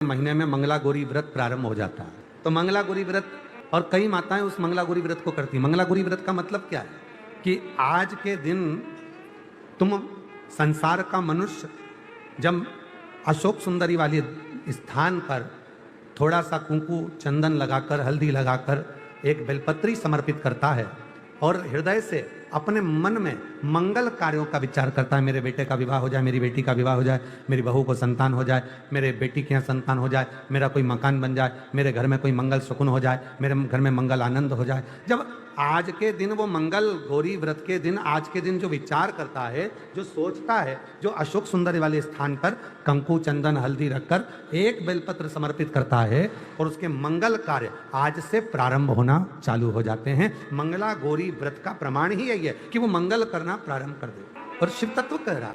महीने में मंगला गौरी व्रत प्रारंभ हो जाता है। तो मंगला गौरी व्रत और कई माताएं उस मंगला गौरी व्रत को करती हैं। मंगला गौरी व्रत का मतलब क्या है कि आज के दिन तुम संसार का मनुष्य जब अशोक सुंदरी वाले स्थान पर थोड़ा सा कुंकू चंदन लगाकर हल्दी लगाकर एक बेलपत्री समर्पित करता है और हृदय से अपने मन में मंगल कार्यों का विचार करता है, मेरे बेटे का विवाह हो जाए, मेरी बेटी का विवाह हो जाए, मेरी बहू को संतान हो जाए, मेरे बेटी के यहाँ संतान हो जाए, मेरा कोई मकान बन जाए, मेरे घर में कोई मंगल सुकुन हो जाए, मेरे घर में मंगल आनंद हो जाए। जब आज के दिन वो मंगल गौरी व्रत के दिन आज के दिन जो विचार करता है, जो सोचता है, जो अशोक सुंदरी वाले स्थान पर कंकु चंदन हल्दी रखकर एक बेलपत्र समर्पित करता है और उसके मंगल कार्य आज से प्रारंभ होना चालू हो जाते हैं। मंगला गौरी व्रत का प्रमाण ही यही है कि वो मंगल करना प्रारंभ कर दे। और शिव तत्व कह रहा,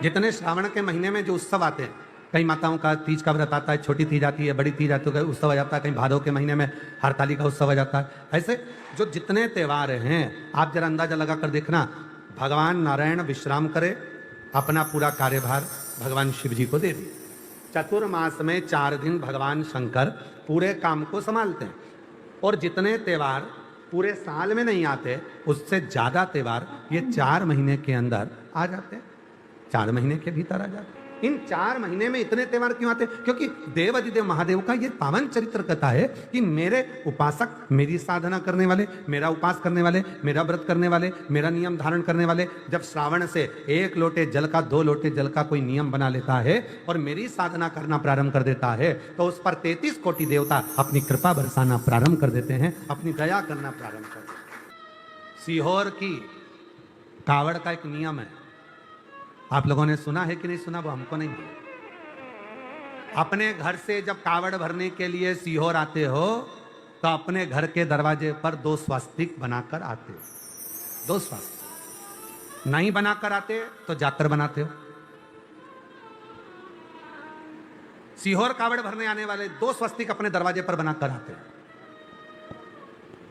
जितने श्रावण के महीने में जो उत्सव आते हैं, कई माताओं का तीज का व्रत आता है, छोटी तीज आती है, बड़ी तीज आती है, उत्सव आ जाता है, कहीं भादव के महीने में हरताली का उत्सव आ जाता है। ऐसे जो जितने त्यौहार हैं आप जरा अंदाजा लगा कर देखना, भगवान नारायण विश्राम करे, अपना पूरा कार्यभार भगवान शिव जी को दे दिए। चतुर्मास में 4 दिन भगवान शंकर पूरे काम को संभालते हैं और जितने त्यौहार पूरे साल में नहीं आते उससे ज्यादा त्यौहार ये 4 महीने के अंदर आ जाते हैं, 4 महीने के भीतर आ जाते हैं। इन 4 महीने में इतने त्यौहार क्यों आते हैं? क्योंकि देव अधिदेव महादेव का ये पावन चरित्र कथा है कि मेरे उपासक, मेरी साधना करने वाले, मेरा उपास करने वाले, मेरा व्रत करने वाले, मेरा नियम धारण करने वाले जब श्रावण से 1 लोटे जल का 2 लोटे जल का कोई नियम बना लेता है और मेरी साधना करना प्रारंभ कर देता है तो उस पर 33 कोटि देवता अपनी कृपा बरसाना प्रारंभ कर देते हैं, अपनी दया करना प्रारंभ कर देते हैं। सीहोर की कावड़ का एक नियम है, आप लोगों ने सुना है कि नहीं सुना, वो हमको नहीं। अपने घर से जब कावड़ भरने के लिए सीहोर आते हो तो अपने घर के दरवाजे पर 2 स्वास्तिक बनाकर आते हो। 2 स्वास्तिक नहीं बनाकर आते तो जाकर बनाते हो। सीहोर कावड़ भरने आने वाले 2 स्वास्तिक अपने दरवाजे पर बनाकर आते हैं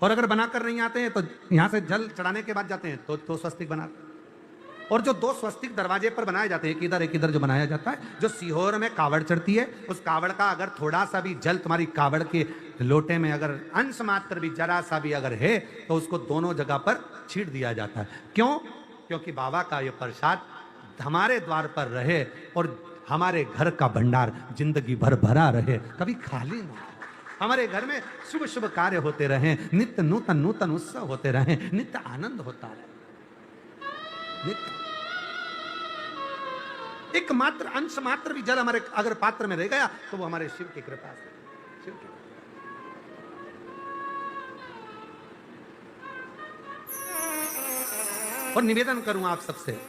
और अगर बनाकर नहीं आते हैं तो यहां से जल चढ़ाने के बाद जाते हैं तो 2 स्वस्तिक बनाते हैं। और जो 2 स्वस्तिक दरवाजे पर बनाए जाते हैं, एक इधर जो बनाया जाता है, जो सीहोर में कावड़ चढ़ती है उस कावड़ का अगर थोड़ा सा भी जल तुम्हारी कावड़ के लोटे में अगर अंश मात्र भी जरा सा भी अगर है तो उसको दोनों जगह पर छीट दिया जाता है। क्यों? क्योंकि बाबा का ये प्रसाद हमारे द्वार पर रहे और हमारे घर का भंडार जिंदगी भर भरा रहे, कभी खाली ना। हमारे घर में शुभ शुभ कार्य होते रहे, नित्य नूतन नूतन उत्सव होते रहे, नित्य आनंद होता रहे। नित्य एक मात्र अंश मात्र भी जल हमारे अगर पात्र में रह गया तो वो हमारे शिव की कृपा से। शिव की और निवेदन करूं आप सबसे,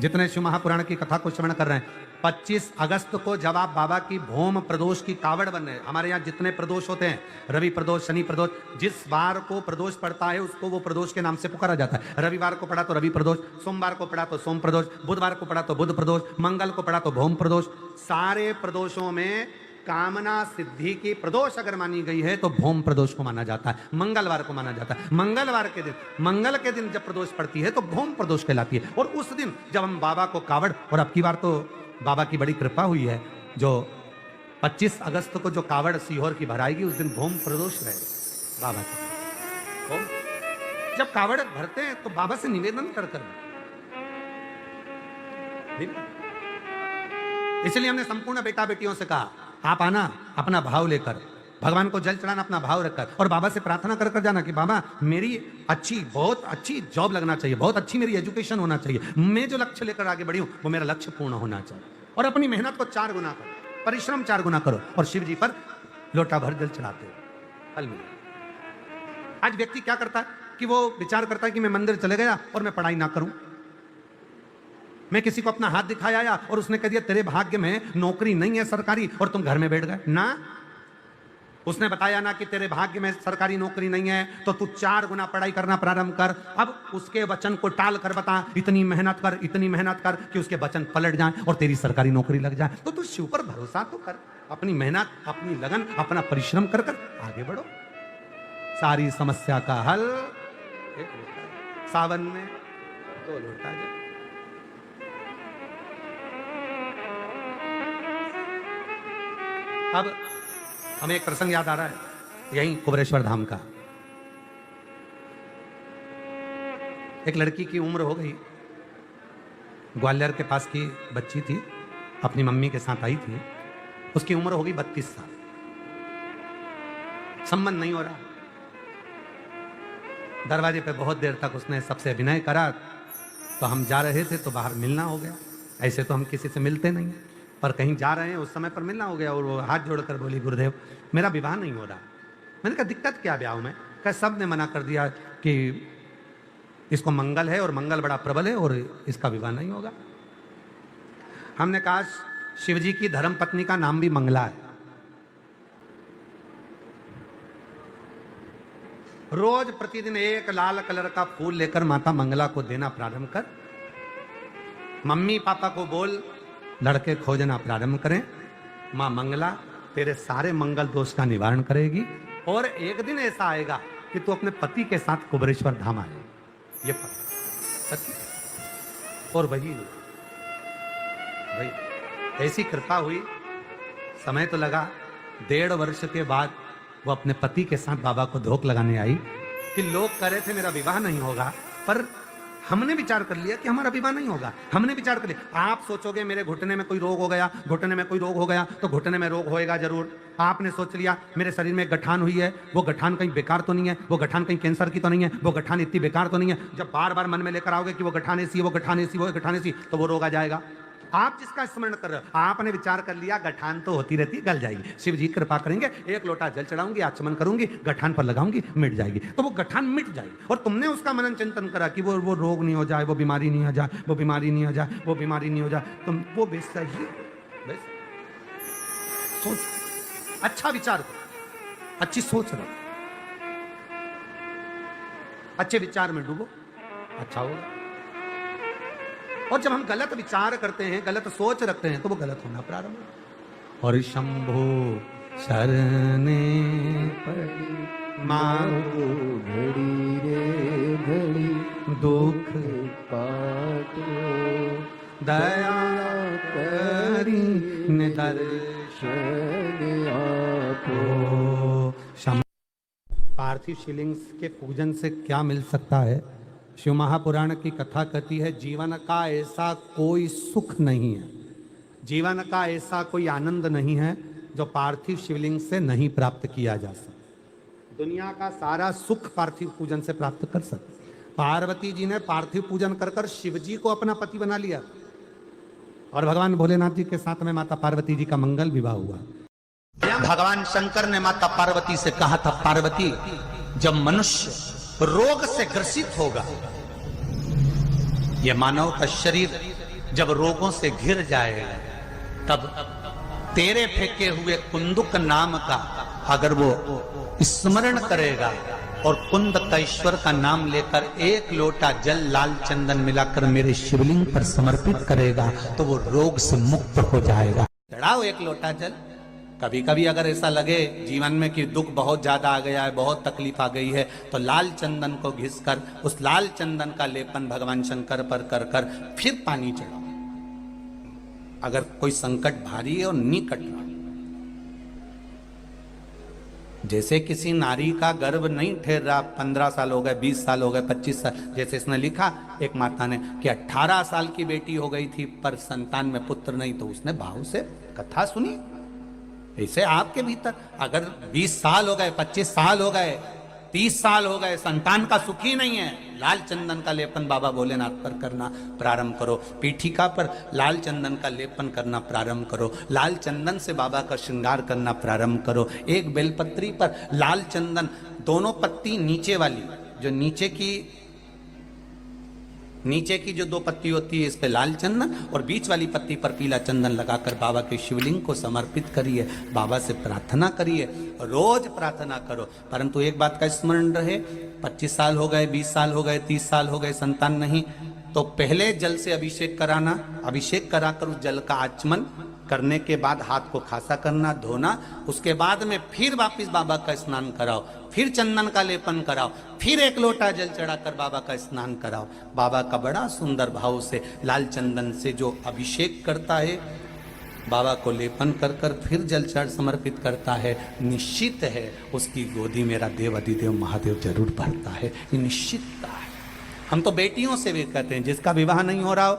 जितने शिव महापुराण की कथा को श्रवण कर रहे हैं, 25 अगस्त को जब आप बाबा की भौम प्रदोष की कावड़ बन रहे हैं, हमारे यहाँ जितने प्रदोष होते हैं, रवि प्रदोष, शनि प्रदोष, जिस बार को प्रदोष पड़ता है उसको वो प्रदोष के नाम से पुकारा जाता है। रविवार को पड़ा तो रवि प्रदोष, सोमवार को पड़ा तो सोम प्रदोष, बुधवार को पड़ा तो बुध प्रदोष, मंगल को पड़ा तो भौम प्रदोष। सारे प्रदोषों में कामना सिद्धि की प्रदोष अगर मानी गई है तो भौम प्रदोष को माना जाता है, मंगलवार को माना जाता है। मंगलवार के दिन, मंगल के दिन जब प्रदोष पड़ती है तो भौम प्रदोष कहलाती है। और उस दिन जब हम बाबा को कावड़, और अब की बार तो बाबा की बड़ी कृपा हुई है, जो 25 अगस्त को जो कावड़ सीहोर की भराएगी उस दिन भौम प्रदोष रहे बाबा के। जब कावड़ भरते हैं तो बाबा से निवेदन कर इसलिए हमने संपूर्ण बेटा बेटियों से कहा, आप आना अपना भाव लेकर, भगवान को जल चढ़ाना अपना भाव रखकर और बाबा से प्रार्थना कर जाना कि बाबा मेरी अच्छी, बहुत अच्छी जॉब लगना चाहिए, बहुत अच्छी मेरी एजुकेशन होना चाहिए, मैं जो लक्ष्य लेकर आगे बढ़ी हूं वो मेरा लक्ष्य पूर्ण होना चाहिए। और अपनी मेहनत को 4 गुना करो, परिश्रम 4 गुना करो और शिव जी पर लोटा भर जल चढ़ाते हो, फल मिलेगा। आज व्यक्ति क्या करता है कि वो विचार करता है कि मैं मंदिर चले गया और मैं पढ़ाई ना करूं, मैं किसी को अपना हाथ दिखाया और उसने कह दिया तेरे भाग्य में नौकरी नहीं है सरकारी और तुम घर में बैठ गए ना। उसने बताया ना कि तेरे भाग्य में सरकारी नौकरी नहीं है तो तू 4 गुना पढ़ाई करना प्रारंभ कर। अब उसके वचन को टाल कर बता, इतनी मेहनत कर कि उसके वचन पलट जाए और तेरी सरकारी नौकरी लग जाए। तो तू शिव पर भरोसा तो कर, अपनी मेहनत, अपनी लगन, अपना परिश्रम कर कर आगे बढ़ो। सारी समस्या का हल एक लोटा, सावन में 2 लोटा जल। अब हमें एक प्रसंग याद आ रहा है, यहीं कुबरेश्वर धाम का। एक लड़की की उम्र हो गई, ग्वालियर के पास की बच्ची थी, अपनी मम्मी के साथ आई थी। उसकी उम्र हो गई 32 साल, संबंध नहीं हो रहा। दरवाजे पे बहुत देर तक उसने सबसे अभिनय करा, तो हम जा रहे थे तो बाहर मिलना हो गया। ऐसे तो हम किसी से मिलते नहीं, पर कहीं जा रहे हैं उस समय पर मिलना हो गया। और वो हाथ जोड़कर बोली, गुरुदेव मेरा विवाह नहीं हो रहा। मैंने कहा दिक्कत क्या ब्याह में? कहा सब ने मना कर दिया कि इसको मंगल है और मंगल बड़ा प्रबल है और इसका विवाह नहीं होगा। हमने कहा शिवजी की धर्म पत्नी का नाम भी मंगला है। रोज प्रतिदिन एक लाल कलर का फूल लेकर माता मंगला को देना प्रारंभ कर। मम्मी पापा को बोल लड़के खोजना प्रारंभ करें। मां मंगला तेरे सारे मंगल दोष का निवारण करेगी और एक दिन ऐसा आएगा कि तू अपने पति के साथ कुबरेश्वर धाम आए। ये सत्य। और वही ऐसी कृपा हुई। समय तो लगा, 1.5 वर्ष के बाद वो अपने पति के साथ बाबा को धोख लगाने आई कि लोग कह रहे थे मेरा विवाह नहीं होगा, पर हमने विचार कर लिया कि हमारा विवाह नहीं होगा। हमने विचार कर लिया। आप सोचोगे मेरे घुटने में कोई रोग हो गया, घुटने में कोई रोग हो गया तो घुटने में रोग होएगा जरूर। आपने सोच लिया मेरे शरीर में गठान हुई है, वो गठान कहीं बेकार तो नहीं है, वो गठान कहीं कैंसर की तो नहीं है, वो गठान इतनी बेकार तो नहीं है। जब बार बार मन में लेकर आओगे कि वो गठान ऐसी है, वो गठान ऐसी, वो गठान ऐसी, तो वो रोग आ जाएगा। आप जिसका स्मरण कर रहे हो, आपने विचार कर लिया गठान तो होती रहती, गल जाएगी। शिव जी कृपा करेंगे, 1 लोटा जल चढ़ाऊंगी, आचमन करूंगी, गठान पर लगाऊंगी, मिट जाएगी। तो वो गठान मिट जाएगी। और तुमने उसका मनन चिंतन करा कि वो रोग नहीं हो जाए, वो बीमारी नहीं हो जाए, वो बीमारी नहीं हो जाए, वो बीमारी नहीं हो जाए। तुम वो सही सोच, अच्छा विचार करो, अच्छी सोच रखो, अच्छे विचार में डूबो, अच्छा होगा। और जब हम गलत विचार करते हैं, गलत सोच रखते हैं, तो वो गलत होना प्रारंभ होगा। और शंभो शरणे पड़ी मांगो घड़ी रे घड़ी, दुख काटो दया करी दर्शन आपो। पार्थिव शिवलिंग के पूजन से क्या मिल सकता है? शिव महापुराण की कथा कहती है, जीवन का ऐसा कोई सुख नहीं है, जीवन का ऐसा कोई आनंद नहीं है जो पार्थिव शिवलिंग से नहीं प्राप्त किया जा सकता। दुनिया का सारा सुख पार्थिव पूजन से प्राप्त कर सकते। पार्वती जी ने पार्थिव पूजन कर कर शिव जी को अपना पति बना लिया और भगवान भोलेनाथ जी के साथ में माता पार्वती जी का मंगल विवाह हुआ। भगवान शंकर ने माता पार्वती से कहा था, पार्वती जब मनुष्य रोग से ग्रसित होगा, यह मानव का शरीर जब रोगों से घिर जाएगा, तब तेरे फेंके हुए कुंदुक नाम का अगर वो स्मरण करेगा और कुंदकेश्वर का नाम लेकर 1 लोटा जल लाल चंदन मिलाकर मेरे शिवलिंग पर समर्पित करेगा, तो वो रोग से मुक्त हो जाएगा। चढ़ाओ 1 लोटा जल। कभी कभी अगर ऐसा लगे जीवन में कि दुख बहुत ज्यादा आ गया है, बहुत तकलीफ आ गई है, तो लाल चंदन को घिसकर उस लाल चंदन का लेपन भगवान शंकर पर कर कर फिर पानी चढ़ाओ। अगर कोई संकट भारी है और निकट रहा, जैसे किसी नारी का गर्भ नहीं ठहर रहा, 15 साल हो गए, 20 साल हो गए, 25 साल, जैसे इसने लिखा एक माता ने कि 18 साल की बेटी हो गई थी पर संतान में पुत्र नहीं, तो उसने भाव से कथा सुनी। ऐसे आपके भीतर अगर 20 साल हो गए, 25 साल हो गए, 30 साल हो गए, संतान का सुख ही नहीं है, लाल चंदन का लेपन बाबा भोलेनाथ पर करना प्रारंभ करो। पीठिका पर लाल चंदन का लेपन करना प्रारंभ करो। लाल चंदन से बाबा का श्रृंगार करना प्रारंभ करो। एक बेलपत्री पर लाल चंदन, दोनों पत्ती नीचे वाली, जो नीचे की जो 2 पत्ती होती है, इस पे लाल चंदन और बीच वाली पत्ती पर पीला चंदन लगाकर बाबा के शिवलिंग को समर्पित करिए। बाबा से प्रार्थना करिए, रोज प्रार्थना करो। परंतु एक बात का स्मरण रहे, 25 साल हो गए, 20 साल हो गए, 30 साल हो गए, संतान नहीं, तो पहले जल से अभिषेक कराना, अभिषेक कराकर उस जल का आचमन करने के बाद हाथ को खासा करना, धोना, उसके बाद में फिर वापिस बाबा का स्नान कराओ, फिर चंदन का लेपन कराओ, फिर 1 लोटा जल चढ़ाकर बाबा का स्नान कराओ। बाबा का बड़ा सुंदर भाव से लाल चंदन से जो अभिषेक करता है, बाबा को लेपन कर कर फिर जल चढ़ समर्पित करता है, निश्चित है उसकी गोदी मेरा देव अधिदेव महादेव जरूर भरता है, ये निश्चितता है। हम तो बेटियों से भी कहते हैं, जिसका विवाह नहीं हो रहा हो,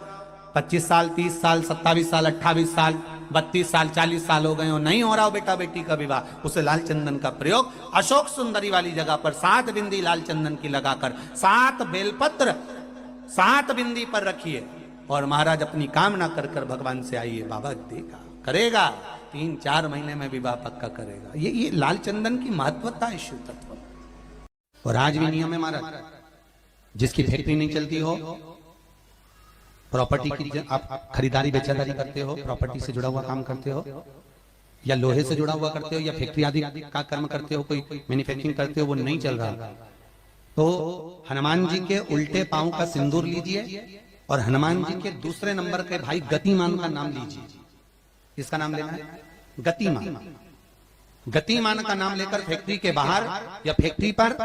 25 साल 30 साल 27 साल 28 साल 32 साल 40 साल हो गए हो, नहीं हो रहा हो बेटा बेटी का विवाह, उसे लाल चंदन का प्रयोग अशोक सुंदरी वाली जगह पर 7 बिंदी लाल चंदन की लगाकर 7 बेलपत्र 7 बिंदी पर रखिए और महाराज अपनी कामना कर कर भगवान से आइए, बाबा देगा करेगा, 3-4 महीने में विवाह पक्का करेगा। ये लाल चंदन की महत्वता है शिव तत्व। और आज भी नियम है महाराज, जिसकी फैक्ट्री नहीं चलती हो, प्रॉपर्टी की आप खरीदारी बेचादारी करते हो, प्रॉपर्टी से जुड़ा हुआ काम करते हो, या लोहे से जुड़ा हुआ करते हो, या फैक्ट्री आदि का कर्म करते हो, कोई मैन्युफैक्चरिंग करते हो, वो नहीं चल रहा, तो हनुमान जी के उल्टे पांव का सिंदूर लीजिए और हनुमान जी के दूसरे नंबर के भाई गतिमान का नाम लीजिए। इसका नाम लेना है गतिमान। गतिमान का नाम लेकर फैक्ट्री के बाहर या फैक्ट्री पर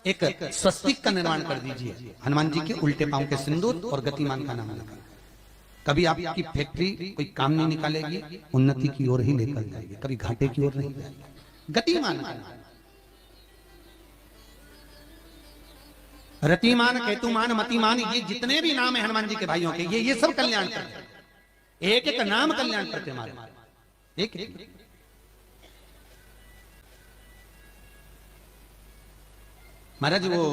एक स्वस्तिक का निर्माण कर दीजिए, हनुमान जी के उल्टे पांव के सिंदूर और गतिमान का नाम लेकर। कभी आपकी फैक्ट्री कोई काम नहीं निकालेगी, उन्नति की ओर ही लेकर जाएगी, कभी घाटे की ओर नहीं जाएगी। गतिमान का नाम, रतिमान, केतुमान, मतिमान, ये जितने भी नाम है हनुमान जी के भाइयों के, ये सब कल्याण करते हैं, एक एक नाम कल्याण करते हमारे, एक एक। महाराज वो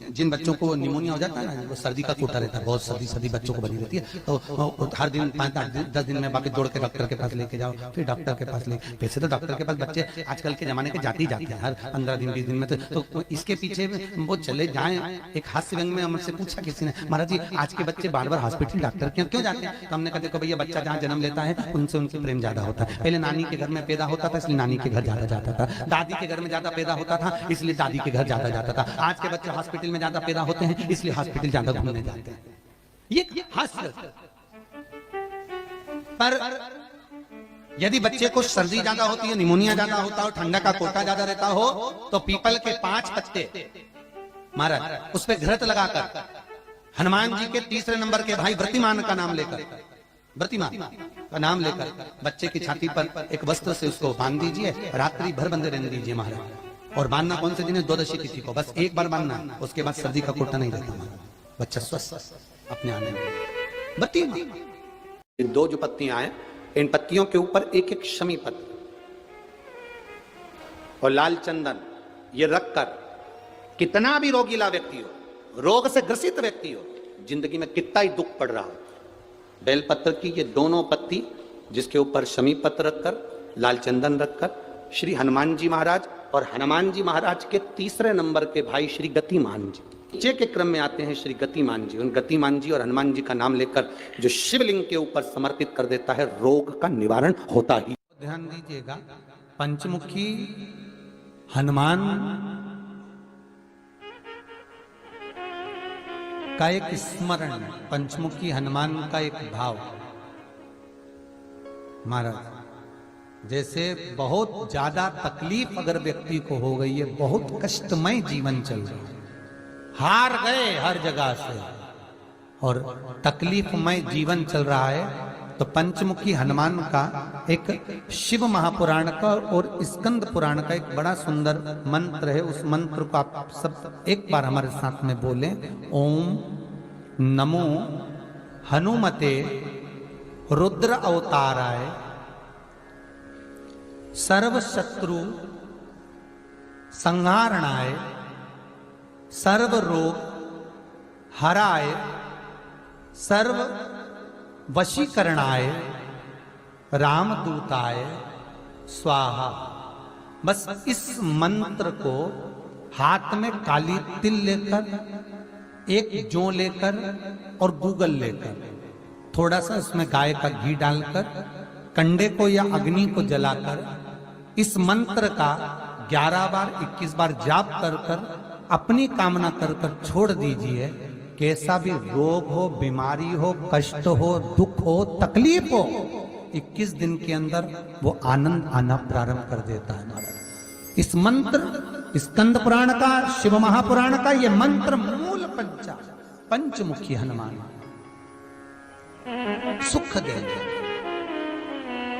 जिन बच्चों को निमोनिया हो जाता है ना, वो सर्दी का कोटा रहता है, बहुत सर्दी बच्चों को बनी रहती है, तो हर दिन 5-10 दिन में वापस दौड़ के डॉक्टर के पास लेके जाओ, फिर डॉक्टर के पास ले, वैसे तो डॉक्टर के पास बच्चे आजकल के जमाने के जाते ही जाते हैं, हर 15 दिन 20 दिन में, तो इसके पीछे वो चले जाएं। एक हास्य व्यंग में हमसे पूछा किसी ने, महाराज जी आज के बच्चे बार बार हॉस्पिटल डॉक्टर के क्यों जाते हैं? तो हमने कहा देखो भैया, बच्चा जहाँ जन्म लेता है उनसे उनसे प्रेम ज्यादा होता है। पहले नानी के घर में पैदा होता था इसलिए नानी के घर ज्यादा जाता था, दादी के घर में ज्यादा पैदा होता था इसलिए दादी के घर ज्यादा जाता था। आज के बच्चे हॉस्पिटल में ज्यादा पैदा होते हैं इसलिए हॉस्पिटल ज्यादा घूमने जाते हैं। ये हास्य। पर यदि बच्चे को सर्दी ज्यादा होती है, निमोनिया ज्यादा होता हो, ठंडा का कोटा ज्यादा रहता हो, तो पीपल के 5 पत्ते महाराज उस पर घृत लगाकर हनुमान जी के तीसरे नंबर के भाई व्रतिमान का नाम लेकर, व्रतिमान का नाम लेकर बच्चे की छाती पर एक वस्त्र से उसको बांध दीजिए, रात्रि भर बंधे रहने दीजिए महाराज। और बांधना कौन से दिन है? द्वादशी तिथि को, बस एक बार बांधना, उसके बाद सर्दी का कोटा नहीं रहता, बच्चा स्वस्थ अपने आने में। बत्ती 2 जो पत्तियां हैं, इन पत्तियों के ऊपर एक एक शमी पत्र और लाल चंदन ये रखकर, कितना भी रोगीला व्यक्ति हो, रोग से ग्रसित व्यक्ति हो, जिंदगी में कितना ही दुख पड़ रहा हो, बेलपत्र की ये दोनों पत्ती जिसके ऊपर शमी पत्र रखकर, लाल चंदन रखकर, श्री हनुमान जी महाराज और हनुमान जी महाराज के तीसरे नंबर के भाई श्री गतिमान जी, नीचे के क्रम में आते हैं श्री गतिमान जी, उन गतिमान जी और हनुमान जी का नाम लेकर जो शिवलिंग के ऊपर समर्पित कर देता है, रोग का निवारण होता ही। ध्यान दीजिएगा, पंचमुखी हनुमान का एक स्मरण, पंचमुखी हनुमान का एक भाव। महाराज जैसे बहुत ज्यादा तकलीफ अगर व्यक्ति को हो गई है, बहुत कष्टमय जीवन चल रहा है, हार गए हर जगह से और तकलीफमय जीवन चल रहा है, तो पंचमुखी हनुमान का एक शिव महापुराण का और स्कंद पुराण का एक बड़ा सुंदर मंत्र है। उस मंत्र को आप सब एक बार हमारे साथ में बोलें। ओम नमो हनुमते रुद्र अवताराय सर्व शत्रु संहारणाय सर्व रोग हराय सर्व वशीकरणाय रामदूताय स्वाहा। बस इस मंत्र को हाथ में काली तिल लेकर, एक जौ लेकर और गूगल लेकर, थोड़ा सा उसमें गाय का घी डालकर, कंडे को या अग्नि को जलाकर इस मंत्र का 11 बार 21 बार जाप कर कर अपनी कामना कर कर छोड़ दीजिए। कैसा भी रोग हो, बीमारी हो, कष्ट हो, दुख हो, तकलीफ हो, 21 दिन के अंदर वो आनंद आना प्रारंभ कर देता है महाराज। इस मंत्र स्कंद पुराण का, शिव महापुराण का ये मंत्र मूल पंचमुखी हनुमान सुख देंगे।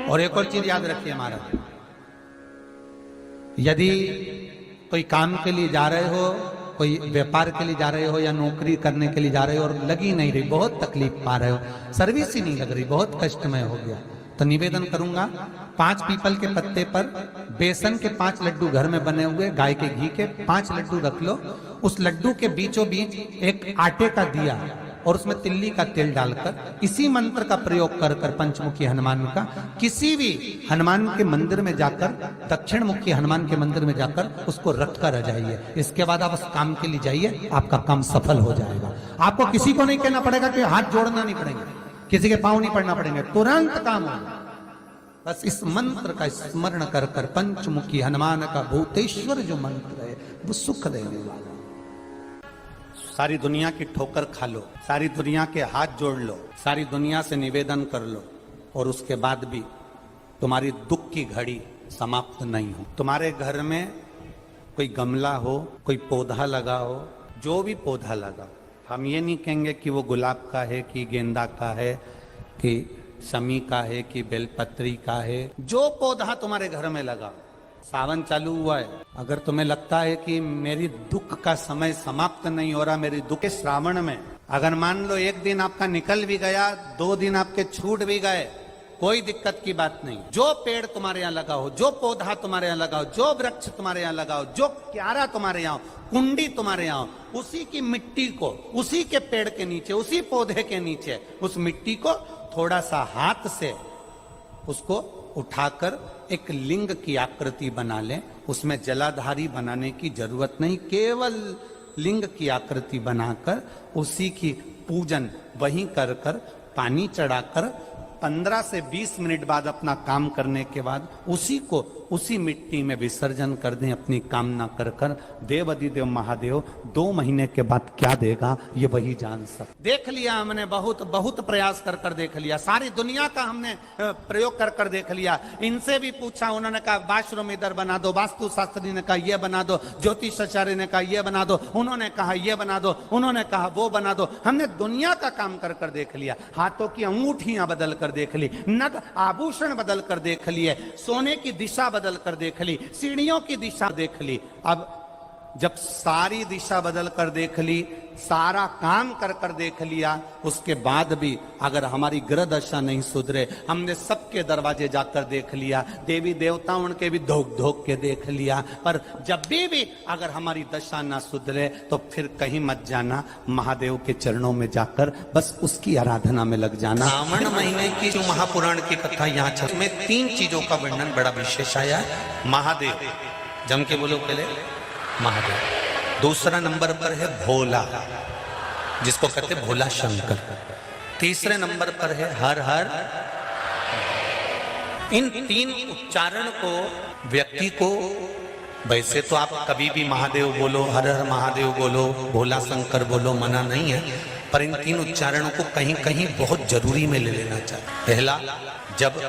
और एक और चीज याद रखिए महाराज, यदि कोई काम के लिए जा रहे हो, कोई व्यापार के लिए जा रहे हो या नौकरी करने के लिए जा रहे हो और लगी नहीं रही, बहुत तकलीफ पा रहे हो, सर्विस ही नहीं लग रही, बहुत कष्टमय हो गया, तो निवेदन करूंगा 5 पीपल के पत्ते पर बेसन के 5 लड्डू घर में बने हुए गाय के घी के 5 लड्डू रख लो, उस लड्डू के बीचों बीच एक आटे का दिया और उसमें तिल्ली का तेल डालकर इसी मंत्र का प्रयोग कर कर पंचमुखी हनुमान का किसी भी हनुमान के मंदिर में जाकर, दक्षिण मुखी हनुमान के मंदिर में जाकर उसको रख कर आ जाइए। इसके बाद आप उस काम के लिए जाइए, आपका काम सफल हो जाएगा। आपको किसी को नहीं कहना पड़ेगा कि हाथ जोड़ना नहीं पड़ेंगे, किसी के पांव नहीं पड़ना पड़ेंगे, तुरंत काम होगा। बस इस मंत्र का स्मरण कर कर पंचमुखी हनुमान का भूतेश्वर जो मंत्र है वो सुख देने वाला। सारी दुनिया की ठोकर खा लो, सारी दुनिया के हाथ जोड़ लो, सारी दुनिया से निवेदन कर लो और उसके बाद भी तुम्हारी दुख की घड़ी समाप्त नहीं हो। तुम्हारे घर में कोई गमला हो, कोई पौधा लगा हो, जो भी पौधा लगा, हम ये नहीं कहेंगे कि वो गुलाब का है कि गेंदा का है कि शमी का है कि बेलपत्री का है, जो पौधा तुम्हारे घर में लगा। सावन चालू हुआ है, अगर तुम्हें लगता है कि मेरी दुख का समय समाप्त नहीं हो रहा, मेरी दुख श्रावण में अगर मान लो एक दिन आपका निकल भी गया, 2 दिन आपके छूट भी गए, कोई दिक्कत की बात नहीं। जो पेड़ तुम्हारे यहाँ लगा हो, जो पौधा तुम्हारे यहाँ लगा हो, जो वृक्ष तुम्हारे यहाँ लगा हो, जो क्यारा तुम्हारे यहाँ, कुंडी तुम्हारे यहाँ, उसी की मिट्टी को, उसी के पेड़ के नीचे, उसी पौधे के नीचे उस मिट्टी को थोड़ा सा हाथ से उसको उठाकर एक लिंग की आकृति बना लें। उसमें जलाधारी बनाने की जरूरत नहीं, केवल लिंग की आकृति बनाकर उसी की पूजन वहीं कर कर पानी चढ़ाकर 15 से 20 मिनट बाद अपना काम करने के बाद उसी को उसी मिट्टी में विसर्जन कर दें, अपनी कामना कर कर देव अधिदेव महादेव 2 महीने के बाद क्या देगा ये वही जान सकते। देख लिया हमने, बहुत बहुत प्रयास कर कर देख लिया, सारी दुनिया का हमने प्रयोग कर कर देख लिया। इनसे भी पूछा, उन्होंने कहा वाशरूम इधर बना दो, वास्तु शास्त्री ने कहा ये बना दो, ज्योतिषाचार्य ने कहा ये बना दो, उन्होंने कहा ये बना दो, उन्होंने कहा वो बना दो। हमने दुनिया का काम कर कर देख लिया, हाथों की अंगूठियां बदल कर देख ली, नग आभूषण बदल कर देख लिए, सोने की दिशा बदल कर देख ली, सीढ़ियों की दिशा देख ली। अब जब सारी दिशा बदल कर देख ली, सारा काम कर कर देख लिया, उसके बाद भी अगर हमारी ग्रह दशा नहीं सुधरे, हमने सबके दरवाजे जाकर देख लिया, देवी देवताओं के भी धोख धोख के देख लिया, पर जब भी अगर हमारी दशा ना सुधरे तो फिर कहीं मत जाना, महादेव के चरणों में जाकर बस उसकी आराधना में लग जाना। श्रावण महीने की जो महापुराण की कथा यहाँ चल में 3 चीजों का वर्णन बड़ा विशेष आया है। महादेव, जम के बोलो पहले महादेव। दूसरा नंबर पर है भोला, जिसको कहते भोला शंकर। तीसरे नंबर पर है हर हर। इन 3 उच्चारण को व्यक्ति को, वैसे तो आप कभी भी महादेव बोलो, हर हर महादेव बोलो, भोला शंकर बोलो, मना नहीं है, पर इन 3 उच्चारणों को कहीं कहीं बहुत जरूरी में ले लेना चाहिए। पहला, जब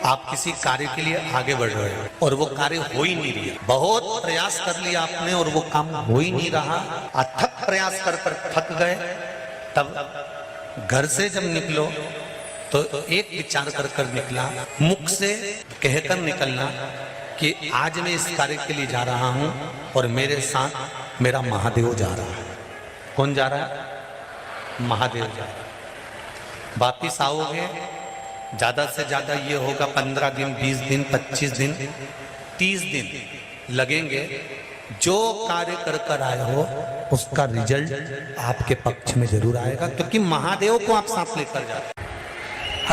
आप किसी कार्य के लिए आगे बढ़ रहे हो और वो कार्य हो ही नहीं रही, बहुत प्रयास कर लिया आपने और वो काम हो ही नहीं रहा, अथक प्रयास कर कर थक गए, तब घर से जब निकलो तो एक विचार कर कर निकला, मुख से कहकर निकलना कि आज मैं इस कार्य के लिए जा रहा हूं और मेरे साथ मेरा महादेव जा रहा है। कौन जा रहा है? महादेव जा रहा है। वापिस आओगे, ज्यादा से ज्यादा ये होगा 15 दिन, 20 दिन, 25 दिन, 30 दिन लगेंगे। जो कार्य कर कर आए हो उसका रिजल्ट आपके पक्ष में जरूर आएगा, क्योंकि महादेव को आप साथ लेकर जाते।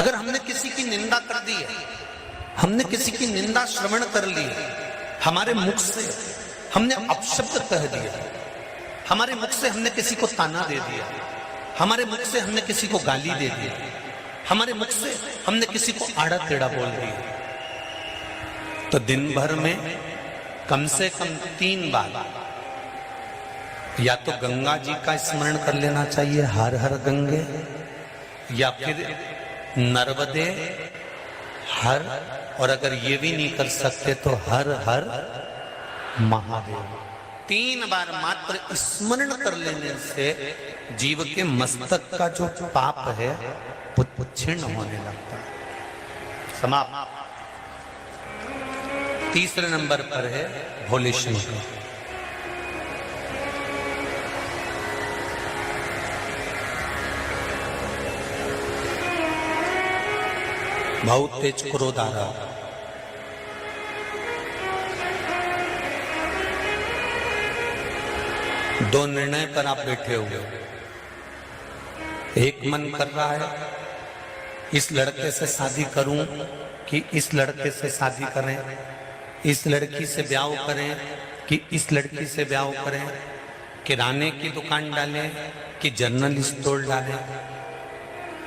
अगर हमने किसी की निंदा कर दी है, हमने किसी की निंदा श्रवण कर ली है, हमारे मुख से हमने अपशब्द कह दिया, हमारे मुख से हमने किसी को ताना दे दिया, हमारे मुख से हमने किसी को गाली दे दी, हमारे मुख से हमने किसी को आड़ा टेढ़ा बोल दिया, तो दिन भर में कम से कम 3 बार या तो गंगा जी का स्मरण कर लेना चाहिए, हर हर गंगे, या फिर नर्मदे हर, और अगर ये भी नहीं कर सकते तो हर हर महादेव। 3 बार मात्र स्मरण कर लेने से जीव के मस्तक का जो पाप है वो क्षीण होने लगता है, समाप्त। तीसरे नंबर पर है भोले शंकर। बहुत तेज क्रोध आ रहा। दो निर्णय पर आप बैठे हुए हो। एक मन कर रहा है इस लड़के से शादी करूं कि इस लड़के से शादी करें, इस लड़की से ब्याह करें कि इस लड़की से ब्याह करें, किराने की दुकान डालें कि जनरल स्टोर डालें,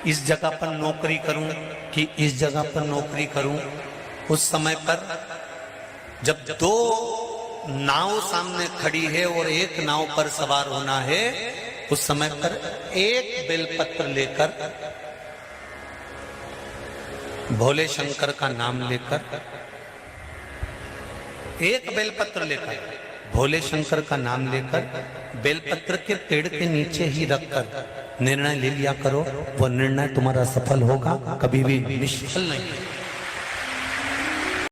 इस जगह पर नौकरी करूं कि इस जगह पर नौकरी करूं। उस समय पर जब दो नाव सामने खड़ी है और एक नाव पर सवार होना है, उस समय पर एक बेलपत्र लेकर, भोले शंकर का नाम लेकर, एक बेलपत्र लेकर, भोले शंकर का नाम लेकर, बेलपत्र के पेड़ के नीचे ही रखकर निर्णय ले लिया करो। वो निर्णय तुम्हारा सफल होगा, कभी भी निष्फल नहीं।